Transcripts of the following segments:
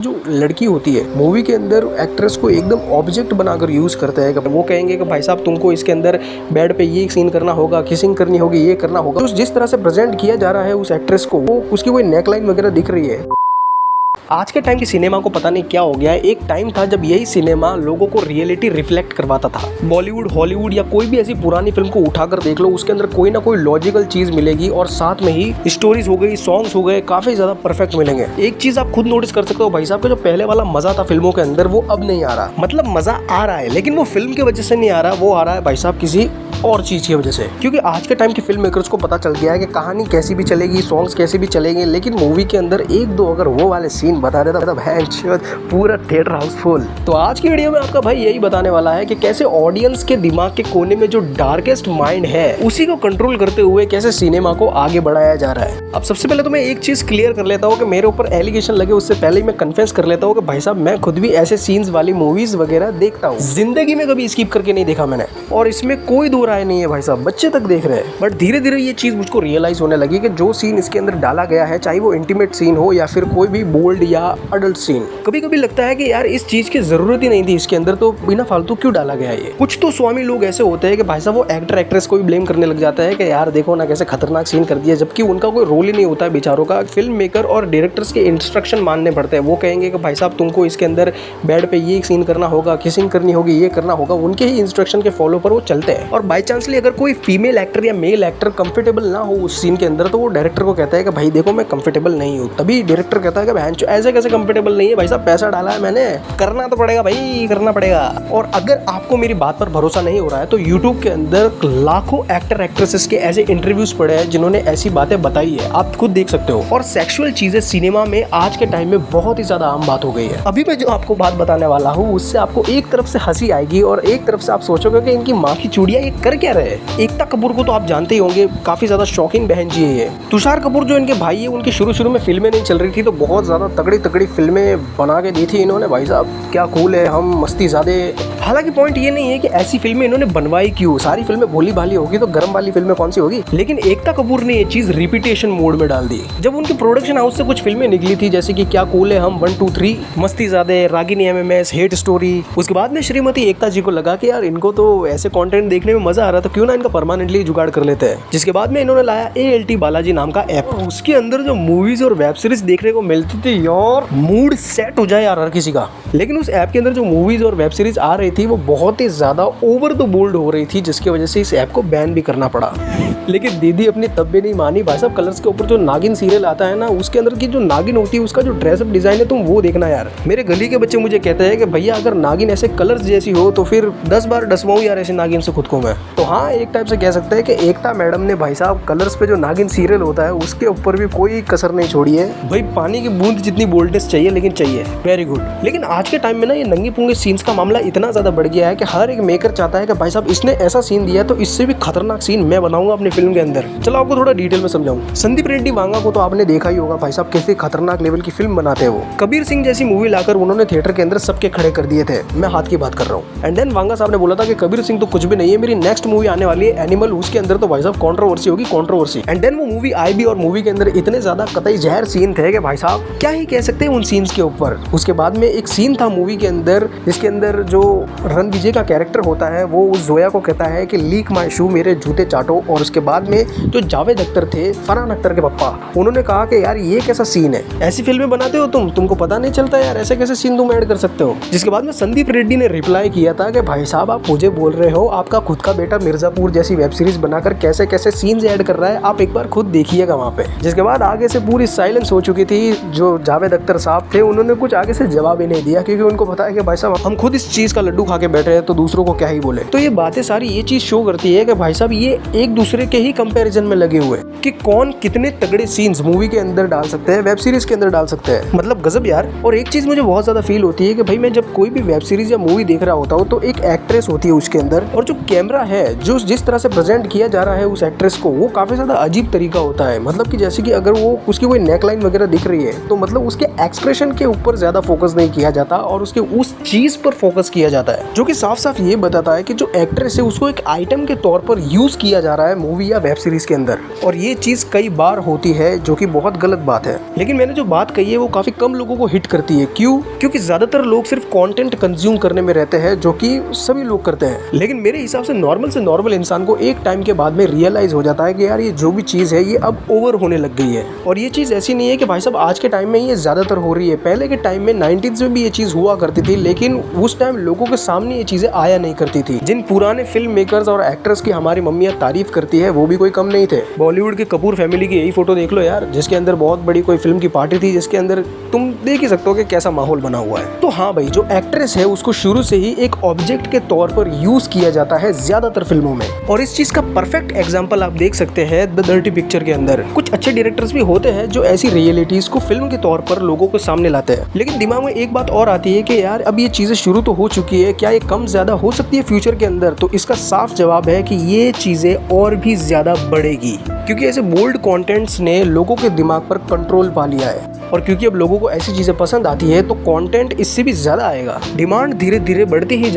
जो लड़की होती है मूवी के अंदर एक्ट्रेस को एकदम ऑब्जेक्ट बनाकर यूज करते हैं। वो कहेंगे कि भाई साहब तुमको इसके अंदर बेड पे ये सीन करना होगा, किसिंग करनी होगी, ये करना होगा। तो जिस तरह से प्रेजेंट किया जा रहा है उस एक्ट्रेस को, वो उसकी कोई नेकलाइन वगैरह दिख रही है। आज के टाइम की सिनेमा को पता नहीं क्या हो गया है। एक टाइम था जब यही सिनेमा लोगों को रियलिटी रिफ्लेक्ट करवाता था। बॉलीवुड, हॉलीवुड या कोई भी ऐसी पुरानी फिल्म को उठाकर देख लो, उसके अंदर कोई ना कोई लॉजिकल चीज मिलेगी और साथ में ही स्टोरीज हो गई, सॉन्ग्स हो गए, काफी ज्यादा परफेक्ट मिलेंगे। एक चीज आप खुद नोटिस कर सकते हो भाई साहब, का जो पहले वाला मजा था फिल्मों के अंदर वो अब नहीं आ रहा। मतलब मजा आ रहा है लेकिन वो फिल्म की वजह से नहीं आ रहा, वो आ रहा है भाई साहब किसी और चीज की वजह से। क्योंकि आज के टाइम के फिल्म मेकर्स को पता चल गया है कि कहानी कैसी भी चलेगी, सॉन्ग्स कैसे भी चलेंगे, लेकिन मूवी के अंदर एक दो अगर वो वाले सीन बता देता तब है पूरा थिएटर हाउसफुल। तो आज की वीडियो में आपका भाई यही बताने वाला है कि कैसे ऑडियंस के दिमाग के कोने में जो डार्केस्ट माइंड है उसी को कंट्रोल करते हुए कैसे सिनेमा को आगे बढ़ाया जा रहा है। अब सबसे पहले तो मैं एक चीज क्लियर कर लेता हूँ कि मेरे ऊपर एलिगेशन लगे उससे पहले ही मैं कन्फेस कर लेता हूँ कि भाई साहब मैं खुद भी ऐसे सीन्स वाली मूवीज वगैरह देखता हूँ। जिंदगी में कभी स्किप करके नहीं देखा मैंने, और इसमें कोई दो राय नहीं है भाई साहब, बच्चे तक देख रहे हैं। बट धीरे धीरे ये चीज मुझको रियलाइज होने लगी कि जो सीन इसके अंदर डाला गया है, चाहे वो इंटीमेट सीन हो या फिर कोई भी बोल्ड या अडल्ट सीन, कभी कभी लगता है कि यार इस चीज की जरूरत ही नहीं थी इसके अंदर, तो बिना फालतू क्यों डाला गया ये। कुछ तो स्वामी लोग ऐसे होते हैं कि भाई साहब वो एक्टर एक्ट्रेस को भी ब्लेम करने लग जाता है कि यार देखो ना कैसे खतरनाक सीन कर दिया, जबकि उनका कोई रोल ही नहीं होता है बेचारों का। फिल्म मेकर और डायरेक्टर्स के इंस्ट्रक्शन मानने पड़ते हैं। वो कहेंगे कि भाई साहब तुमको इसके अंदर बेड पे ये सीन करना होगा, किसिंग करनी होगी, ये करना होगा, उनके ही इंस्ट्रक्शन के फॉलो पर वो चलते हैं। और बाई चांसली अगर कोई फीमेल एक्टर या मेल एक्टर कंफर्टेबल ना हो उस सीन के अंदर, तो वो डायरेक्टर को कहता है कि भाई देखो मैं कंफर्टेबल नहीं हूँ। तभी डायरेक्टर कहता है कि बहन ऐसे कैसे कंफर्टेबल नहीं है भाई साहब, पैसा डाला है मैंने, करना तो पड़ेगा भाई, करना पड़ेगा। और अगर आपको मेरी बात पर भरोसा नहीं हो रहा है तो यूट्यूब के अंदर लाखों एक्टर एक्ट्रेसेस के ऐसे इंटरव्यूज पड़े हैं जिन्होंने ऐसी बातें बताई है, आप खुद देख सकते हो। और सेक्सुअल चीजें सिनेमा में आज के टाइम में बहुत ही ज्यादा आम बात हो गई है। अभी मैं जो आपको बात बताने वाला हूँ उससे आपको एक तरफ से हंसी आएगी और एक तरफ से आप सोचोगे कि इनकी माँ की चूड़ियां ये कर क्या रहे। एकता कपूर को तो आप जानते ही होंगे, काफी ज्यादा शॉकिंग बहन जी है ये। तुषार कपूर जो इनके भाई है, उनकी शुरू में फिल्में नहीं चल रही थी तो बहुत ज्यादा तगड़ी तगड़ी फिल्में बना के दी थी इन्होंने। भाई साहब क्या कूल है, हम मस्ती ज़्यादा। हालांकि पॉइंट ये नहीं है कि ऐसी फिल्में इन्होंने बनवाई क्यों, सारी फिल्में भोली भाली होगी तो गर्म वाली फिल्में कौन सी होगी। लेकिन एकता कपूर ने ये चीज रिपीटेशन मोड में डाल दी। जब उनके प्रोडक्शन हाउस से कुछ फिल्में निकली थी जैसे कि क्या कूल है, हम 1 2 3, मस्ती ज़्यादा, रागिनी MMS, हेट स्टोरी, उसके बाद में श्रीमती एकता जी को लगा कि यार इनको तो ऐसे कंटेंट देखने में मजा आ रहा था, क्यों ना इनका परमानेंटली जुगाड़ कर लेते हैं। जिसके बाद में इन्होंने लाया ALT बालाजी नाम का ऐप। उसके अंदर जो मूवीज और वेब सीरीज देखने को मिलती थी यार, मूड सेट हो जाए यार हर किसी का। लेकिन उस ऐप के अंदर जो मूवीज और वेब सीरीज आ रही थी वो बहुत ही ज्यादा ओवर द बोल्ड हो रही थी, जिसकी वजह से इस ऐप को बैन भी करना पड़ा। लेकिन दीदी अपनी तब भी नहीं मानी। भाई साहब कलर्स के ऊपर जो नागिन सीरियल आता है ना, उसके अंदर की जो नागिन होती है उसका जो ड्रेसअप डिजाइन है तुम वो देखना यार। मेरे गली के बच्चे मुझे कहते हैं कि भैया अगर नागिन ऐसे कलर्स जैसी हो तो फिर 10 बार डसवाऊं यार ऐसे नागिन से खुद को मैं। तो हाँ, एक टाइप से कह सकते हैं कि एकता मैडम ने भाई साहब कलर्स पे जो नागिन सीरियल होता है उसके ऊपर भी कोई कसर नहीं छोड़ी है। भाई पानी की बूंद जितनी बोल्डनेस चाहिए, लेकिन चाहिए, वेरी गुड। लेकिन आज के टाइम में ना ये नंगी पुंगे सीन्स का मामला इतना ज्यादा बढ़ गया है कि हर एक मेकर चाहता है कि भाई साहब इसने ऐसा सीन दिया तो इससे भी खतरनाक सीन मैं बनाऊंगा अपनी फिल्म के अंदर। चलो आपको थोड़ा डिटेल में समझाऊं। संदीप रेड्डी वांगा को तो आपने देखा ही होगा भाई साहब कैसे खतरनाक लेवल की फिल्म बनाते हैं वो। कबीर सिंह जैसी मूवी लाकर उन्होंने थिएटर के अंदर सबके खड़े कर दिए थे, मैं हाथ की बात कर रहा हूँ। एंड देन वांगा साहब ने बोला था कि कबीर सिंह तो कुछ भी नहीं है, मेरी नेक्स्ट मूवी आने वाली है एनिमल, उसके अंदर तो भाई साहब कंट्रोवर्सी होगी, कंट्रोवर्सी। एंड देन वो मूवी आई भी और मूवी के अंदर इतने ज्यादा कतई जहर सीन थे कि भाई साहब क्या ही कह सकते हैं उन सीन्स के ऊपर। उसके बाद में एक सीन था मूवी के अंदर जिसके अंदर जो रणविजय का कैरेक्टर होता है वो उस जोया को कहता है कि लीक माय शू, मेरे जूते चाटो। और उसके बाद में जो जावेद अख्तर थे, फरहान अख्तर के पापा, उन्होंने कहा कि यार ये कैसा सीन है, ऐसी फिल्में बनाते हो तुमको पता नहीं चलता यार, ऐसे कैसे सीन तुम ऐड कर सकते हो। जिसके बाद में संदीप रेड्डी ने रिप्लाई किया था कि भाई साहब आप मुझे बोल रहे हो आपका खुद का बेटा मिर्जापुर जैसी वेब सीरीज बनाकर कैसे कैसे सीन्स ऐड कर रहा है, आप एक बार खुद देखिएगा वहाँ पे। जिसके बाद आगे से पूरी साइलेंस हो चुकी थी। जो जावेद अख्तर साहब थे उन्होंने कुछ आगे से जवाब ही नहीं दिया, क्योंकि उनको पता है कि भाई साहब हम खुद इस चीज का लड्डू खा के बैठे हैं तो दूसरों को क्या ही बोले। तो ये बातें सारी ये चीज शो करती है कि भाई साहब ये एक दूसरे के ही कंपैरिजन में लगे हुए कि कौन कितने तगड़े सीन्स मूवी के अंदर डाल सकते हैं, वेब सीरीज के अंदर डाल सकते हैं। मतलब गजब यार। और एक चीज मुझे बहुत ज्यादा फील होती है कि भाई मैं जब कोई भी वेब सीरीज या मूवी देख रहा होता हूँ तो एक एक्ट्रेस होती है उसके अंदर, और जो कैमरा है, जो जिस तरह से प्रेजेंट किया जा रहा है उस एक्ट्रेस को, वो काफी ज्यादा अजीब तरीका होता है। मतलब कि जैसे कि अगर वो उसकी कोई नेकलाइन वगैरह दिख रही है तो मतलब उसके एक्सप्रेशन के ऊपर ज्यादा फोकस नहीं किया जाता और उसके उस चीज पर फोकस किया जाता है, जो कि साफ साफ ये बताता है कि जो एक्ट्रेस है उसको एक आइटम के तौर पर यूज किया जा रहा है मूवी या वेब सीरीज के अंदर। और ये चीज कई बार होती है, जो कि बहुत गलत बात है। लेकिन मैंने जो बात कही है वो काफी कम लोगों को हिट करती है। क्यों? क्योंकि ज्यादातर लोग सिर्फ कंटेंट कंज्यूम करने में रहते हैं, जो कि सभी लोग करते हैं। लेकिन मेरे हिसाब से नॉर्मल इंसान को एक टाइम के बाद में रियलाइज हो जाता है कि यार ये जो भी चीज है ये अब ओवर होने लग गई है। और ये चीज ऐसी नहीं है कि भाई साहब आज के टाइम में ये ज्यादातर हो रही है। पहले के टाइम में 90s में भी ये चीज हुआ करती थी, लेकिन उस टाइम लोगों के सामने ये चीजें आया नहीं करती थी। जिन पुराने फिल्म मेकर्स और एक्टर्स की हमारी मम्मियां तारीफ करती है वो भी कोई कम नहीं थे। बॉलीवुड के कपूर फैमिली की यही फोटो देख लो यार, जिसके अंदर बहुत बड़ी कोई फिल्म की पार्टी थी, जिसके अंदर तुम देख ही सकते हो कि कैसा माहौल बना हुआ है। तो हाँ भाई, जो एक्ट्रेस है उसको शुरू से ही एक ऑब्जेक्ट के तौर पर यूज किया जाता है ज्यादातर फिल्मों में। और इस चीज का परफेक्ट एग्जांपल आप देख सकते हैं द डर्टी पिक्चर के अंदर। कुछ अच्छे डायरेक्टर्स भी होते हैं जो ऐसी रियलिटीज को फिल्म के तौर पर लोगों को सामने लाते हैं। लेकिन दिमाग में एक बात और आती है कि यार अब ये चीजें शुरू तो हो चुकी है, क्या ये कम ज्यादा हो सकती है फ्यूचर के अंदर? तो इसका साफ जवाब है कि ये चीजें और भी ज्यादा बढ़ेगी, क्योंकि ऐसे बोल्ड कंटेंट्स ने लोगों के दिमाग पर कंट्रोल पा लिया है। और क्योंकि अब लोगों को ऐसी चीजें पसंद आती है तो कंटेंट इससे भी ज्यादा आएगा। डिमांड धीरे धीरे बढ़ती ही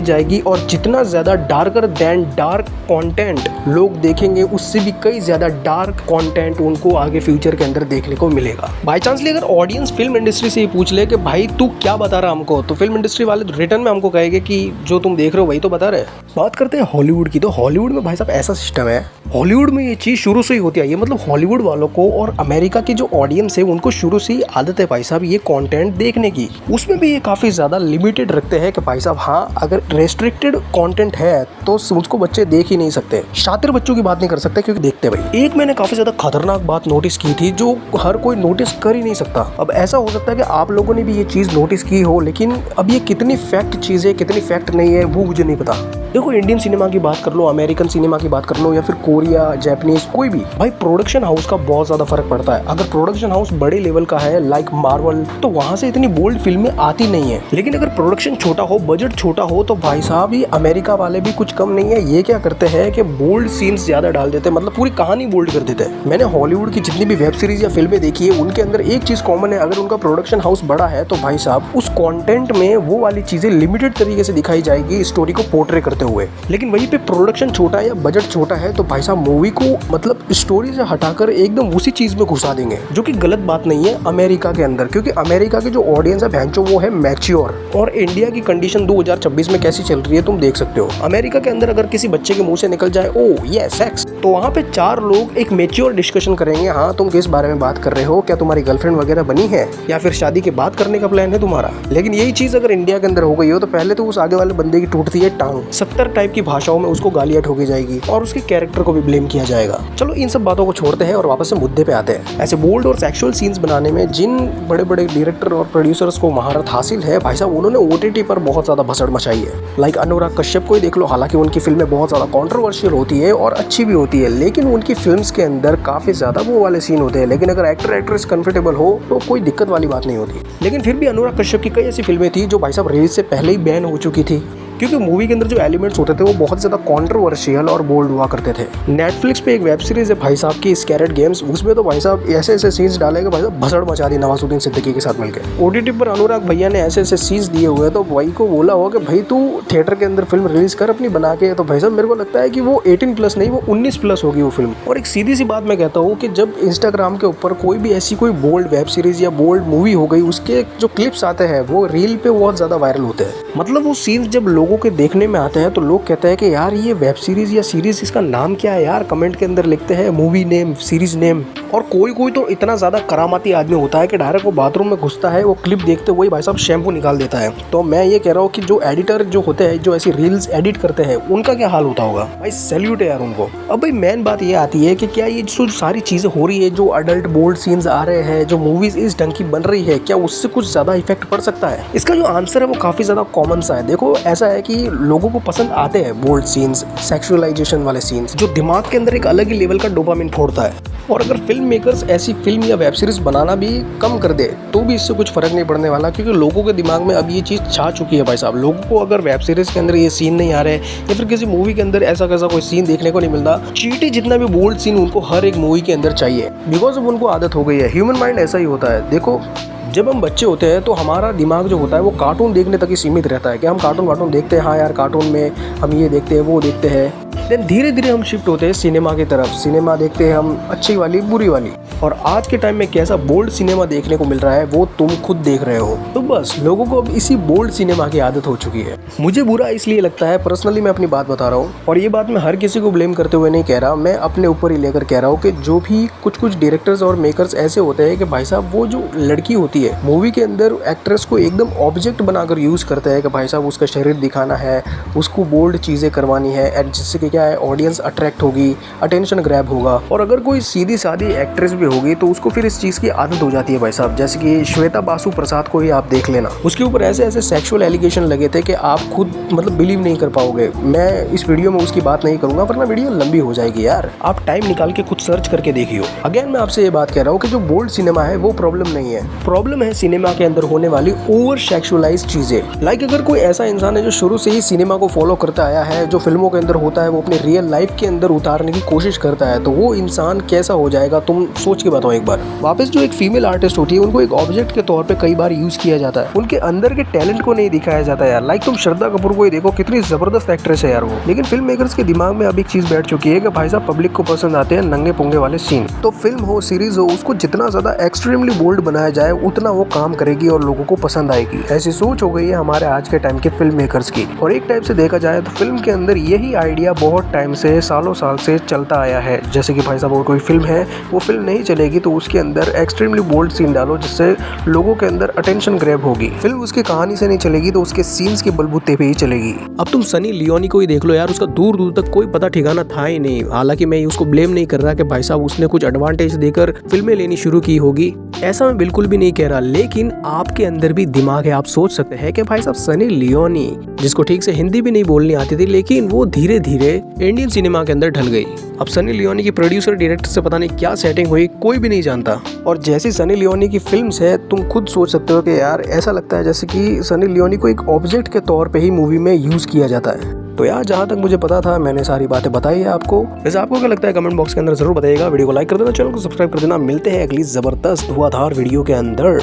जाएगी और जितना ज्यादा डार्कर देन डार्क कंटेंट लोग देखेंगे, उससे भी कई ज्यादा डार्क कंटेंट उनको आगे फ्यूचर के अंदर देखने को मिलेगा। बाय चांसली अगर ऑडियंस फिल्म इंडस्ट्री से ये पूछ ले कि भाई तू क्या बता रहा हमको, तो फिल्म इंडस्ट्री वाले रिटर्न में हमको कहेंगे कि जो तुम देख रहे हो वही तो बता रहे। बात करते हैं हॉलीवुड की, तो हॉलीवुड में भाई साहब ऐसा सिस्टम है, हॉलीवुड में ये चीज शुरू से ही होती है। मतलब हॉलीवुड वालों को और अमेरिका की जो ऑडियंस है उनको शुरू से ही आदत है भाई साहब ये कंटेंट देखने की। उसमें भी ये काफी ज्यादा लिमिटेड रखते हैं कि भाई साहब हाँ, अगर रेस्ट्रिक्टेड कंटेंट है तो उसको बच्चे देख ही नहीं सकते। शातिर बच्चों की बात नहीं कर सकते क्योंकि देखते भाई। एक मैंने काफी ज्यादा खतरनाक बात नोटिस की थी जो हर कोई नोटिस कर ही नहीं सकता। अब ऐसा हो सकता है कि आप लोगों ने भी ये चीज नोटिस की हो, लेकिन अब ये कितनी फैक्ट चीज है कितनी फैक्ट नहीं है वो मुझे नहीं पता। देखो, इंडियन सिनेमा की बात कर लो, अमेरिकन सिनेमा की बात कर लो, या फिर कोरिया, जापानीज, कोई भी भाई, प्रोडक्शन हाउस का बहुत ज्यादा फर्क पड़ता है। अगर प्रोडक्शन हाउस बड़े लेवल का है लाइक मार्वल, तो वहां से इतनी बोल्ड फिल्में आती नहीं है। लेकिन अगर प्रोडक्शन छोटा हो, बजट छोटा हो, तो भाई साहब ये अमेरिका वाले भी कुछ कम नहीं है। ये क्या करते हैं कि बोल्ड सीन्स ज्यादा डाल देते हैं, मतलब पूरी कहानी बोल्ड कर देते हैं। मैंने हॉलीवुड की जितनी भी वेब सीरीज या फिल्में देखी है उनके अंदर एक चीज कॉमन है, अगर उनका प्रोडक्शन हाउस बड़ा है तो भाई साहब उस कंटेंट में वो वाली चीजें लिमिटेड तरीके से दिखाई जाएगी स्टोरी को पोर्ट्रे करते हुए। लेकिन वहीं पे प्रोडक्शन छोटा है या बजट छोटा है तो भाई साहब मूवी को मतलब स्टोरी से हटाकर एकदम उसी चीज में घुसा देंगे, जो कि गलत बात नहीं है अमेरिका के अंदर, क्योंकि अमेरिका की जो ऑडियंस है भैंचो वो है मैच्योर। और इंडिया की कंडीशन 2026 में कैसी चल रही है तुम देख सकते हो। अमेरिका के अंदर अगर किसी बच्चे के मुंह से निकल जाए ओ ये सेक्स, तो वहाँ पे 4 लोग एक मैच्योर डिस्कशन करेंगे, हाँ तुम किस बारे में बात कर रहे हो, क्या तुम्हारी गर्लफ्रेंड वगैरह बनी है या फिर शादी के बाद करने का प्लान है तुम्हारा। लेकिन यही चीज अगर इंडिया के अंदर हो गई हो तो पहले तो उस आगे वाले बंदे की टूटती है टांग, 70 टाइप की भाषाओं में उसको गालियां ठोकी जाएगी और उसके कैरेक्टर को भी ब्लेम किया जाएगा। चलो इन सब बातों को छोड़ते हैं और वापस से मुद्दे पे आते हैं। ऐसे बोल्ड और सेक्सुअल सीन्स बनाने में जिन बड़े बड़े डायरेक्टर और प्रोड्यूसर्स को महारत हासिल है भाई साहब, उन्होंने OTT पर बहुत ज्यादा भसड़ मचाई है। लाइक अनुराग कश्यप को ही देख लो, हालांकि उनकी फिल्में बहुत ज्यादा कॉन्ट्रोवर्शियल होती है और अच्छी भी होती है, लेकिन उनकी फिल्म्स के अंदर काफी ज्यादा वो वाले सीन होते हैं। लेकिन अगर एक्टर एक्ट्रेस कंफर्टेबल हो तो कोई दिक्कत वाली बात नहीं होती। लेकिन फिर भी अनुराग कश्यप की कई ऐसी फिल्में थी जो भाई साहब रिलीज से पहले ही बैन हो चुकी थी, क्योंकि मूवी के अंदर जो एलिमेंट्स होते थे वो बहुत ज्यादा कंट्रोवर्शियल और बोल्ड हुआ करते थे। नेटफ्लिक्स पे एक वेब सीरीज है भाई साहब की स्कैरेड गेम्स, उसमें तो भाई साहब ऐसे ऐसे सीन्स डाले भाई साहब भसड़ मचा दी नवाजुद्दीन सिद्दीकी के साथ मिलकर। OTT पर अनुराग भैया ने ऐसे ऐसे सीन्स दिए हुए तो भाई को बोला हो कि भाई तू थिएटर के अंदर फिल्म रिलीज कर अपनी बना के, तो भाई साहब मेरे को लगता है कि वो 18+ नहीं, वो 19+ होगी वो फिल्म। और एक सीधी सी बात मैं कहता हूँ कि जब इंस्टाग्राम के ऊपर कोई भी ऐसी कोई बोल्ड वेब सीरीज या बोल्ड मूवी हो गई, उसके जो क्लिप्स आते हैं वो रील पे बहुत ज्यादा वायरल होते हैं। मतलब वो सीन्स जब लोगों के देखने में आते हैं तो लोग कहते हैं कि यार ये वेब सीरीज या सीरीज इसका नाम क्या है यार, कमेंट के अंदर लिखते हैं मूवी नेम, सीरीज नेम। और कोई कोई तो इतना ज्यादा करामाती आदमी होता है कि डायरेक्ट वो बाथरूम में घुसता है, वो क्लिप देखते हुए भाई साहब शैम्पू निकाल देता है। तो मैं ये कह रहा हूँ कि जो एडिटर जो होते हैं, जो ऐसी रील्स एडिट करते हैं, उनका क्या हाल होता होगा भाई, सैल्यूट है यार उनको। अब भाई मेन बात ये आती है कि क्या ये जो सारी चीजें हो रही है, जो अडल्ट बोल्ड सीन्स आ रहे हैं, जो मूवीज इस ढंग की बन रही है, क्या उससे कुछ ज्यादा इफेक्ट पड़ सकता है? इसका जो आंसर है वो काफी ज्यादा कॉमन सा है। देखो ऐसा है है कि लोगों को पसंद आते हैं बोल्ड सीन्स, सेक्सुअलाइजेशन वाले सीन्स, जो दिमाग के अंदर एक अलग ही लेवल का डोपामिन फोड़ता है। और अगर फिल्म मेकर्स ऐसी फिल्म या वेब सीरीज बनाना भी कम कर दे तो भी इससे कुछ फर्क नहीं पड़ने वाला, क्योंकि लोगों के दिमाग में अब ये चीज़ छा चुकी है भाई साहब। लोगों को अगर वेब सीरीज के अंदर ये सीन नहीं आ रहे या फिर किसी मूवी के अंदर ऐसा कैसा कोई सीन देखने को नहीं मिलता, चीटी जितना भी बोल्ड सीन उनको हर एक मूवी के अंदर चाहिए, बिकॉज अब उनको आदत हो गई है। ह्यूमन माइंड ऐसा ही होता है। देखो, जब हम बच्चे होते हैं तो हमारा दिमाग जो होता है वो कार्टून देखने तक ही सीमित रहता है कि हम कार्टून देखते हैं, हाँ यार कार्टून में हम ये देखते हैं वो देखते हैं। देन धीरे धीरे हम शिफ्ट होते हैं सिनेमा की तरफ, सिनेमा देखते हैं हम अच्छी वाली बुरी वाली, और आज के टाइम में कैसा बोल्ड सिनेमा देखने को मिल रहा है वो तुम खुद देख रहे हो। तो बस लोगों को अब इसी बोल्ड सिनेमा की आदत हो चुकी है। मुझे बुरा इसलिए लगता है, पर्सनली मैं अपनी बात बता रहा हूँ, और ये बात मैं हर किसी को ब्लेम करते हुए नहीं कह रहा, मैं अपने ऊपर ही लेकर कह रहा हूँ कि जो भी कुछ डायरेक्टर्स और मेकर्स ऐसे होते हैं कि भाई साहब वो जो लड़की होती है मूवी के अंदर एक्ट्रेस को एकदम ऑब्जेक्ट बनाकर यूज करते हैं कि भाई साहब उसका शरीर दिखाना है, उसको बोल्ड चीजें करवानी है, एंड जिससे कि क्या है ऑडियंस अट्रैक्ट होगी, अटेंशन ग्रैब होगा। और अगर कोई सीधी सादी एक्ट्रेस भी होगी तो उसको फिर इस चीज की आदत हो जाती है भाई साहब। जैसे कि श्वेता बासु प्रसाद को ही आप देख लेना, उसके ऊपर ऐसे ऐसे सेक्सुअल एलिगेशन लगे थे कि आप खुद मतलब बिलीव नहीं कर पाओगे। मैं इस वीडियो में उसकी बात नहीं करूंगा वरना वीडियो लंबी हो जाएगी यार, आप टाइम निकाल के खुद सर्च करके देखियो। अगेन मैं आपसे ये बात कह रहा हूँ कि जो बोल्ड सिनेमा है वो प्रॉब्लम नहीं है, प्रॉब्लम है सिनेमा के अंदर होने वाली ओवर सेक्सुअलाइज्ड चीजें। लाइक अगर कोई ऐसा इंसान है जो शुरू से ही सिनेमा को फॉलो करता आया है, जो फिल्मों के अंदर होता है वो अपने रियल लाइफ के अंदर उतारने की कोशिश करता है, तो वो इंसान कैसा हो जाएगा तुम सोच के बताओ एक बार। वापस जो एक फीमेल आर्टिस्ट होती है उनको एक ऑब्जेक्ट के तौर पे कई बार यूज किया जाता है, उनके अंदर के टैलेंट को नहीं दिखाया जाता यार। लाइक तुम श्रद्धा कपूर को ही देखो, कितनी जबरदस्त एक्ट्रेस है यार वो, लेकिन फिल्म मेकर्स के दिमाग में अब एक चीज बैठ चुकी है कि भाई साहब पब्लिक को पसंद आते हैं नंगे पुंगे वाले सीन। तो फिल्म हो सीरीज हो, उसको जितना ज्यादा एक्सट्रीमली बोल्ड बनाया जाए उतना वो काम करेगी और लोगों को पसंद आएगी। ऐसी सोच हो गई है हमारे आज के टाइम के फिल्म मेकर्स की। और एक टाइप से देखा जाए तो फिल्म के अंदर यही आइडिया बहुत टाइम से, सालों साल से चलता आया है। जैसे कि भाई साहब और कोई फिल्म है, वो फिल्म नहीं चलेगी तो उसके अंदर एक्सट्रीमली बोल्ड सीन डालो जिससे लोगों के अंदर अटेंशन ग्रैब होगी। फिल्म उसकी कहानी से नहीं चलेगी तो उसके सीन्स के बलबूते पे ही चलेगी। अब तुम सनी लियोनी को ही देख लो यार, उसका दूर दूर तक कोई पता ठिकाना था ही नहीं। हालांकि मैं उसको ब्लेम नहीं कर रहा कि भाई साहब उसने कुछ एडवांटेज देकर फिल्में लेनी शुरू की होगी, ऐसा मैं बिल्कुल भी नहीं कह रहा, लेकिन आपके अंदर भी दिमाग है। आप सोच सकते हैं कि भाई साहब सनी लियोनी, जिसको ठीक से हिंदी भी नहीं बोलनी आती थी, लेकिन वो धीरे धीरे इंडियन सिनेमा के अंदर ढल गई। अब सनी लियोनी की प्रोड्यूसर डायरेक्टर से पता नहीं क्या सेटिंग हुई, कोई भी नहीं जानता। और जैसी सनी लियोनी की फिल्म्स है, तुम खुद सोच सकते हो कि यार ऐसा लगता है जैसे कि सनी लियोनी को एक ऑब्जेक्ट के तौर पे ही मूवी में यूज किया जाता है। तो यार जहाँ तक मुझे पता था मैंने सारी बातें बताई है आपको। वैसे आपको क्या लगता है कमेंट बॉक्स के अंदर जरूर बताइएगा। वीडियो को लाइक कर देना, चैनल को सब्सक्राइब कर देना। मिलते हैं अगली जबरदस्त धुआंधार वीडियो के अंदर।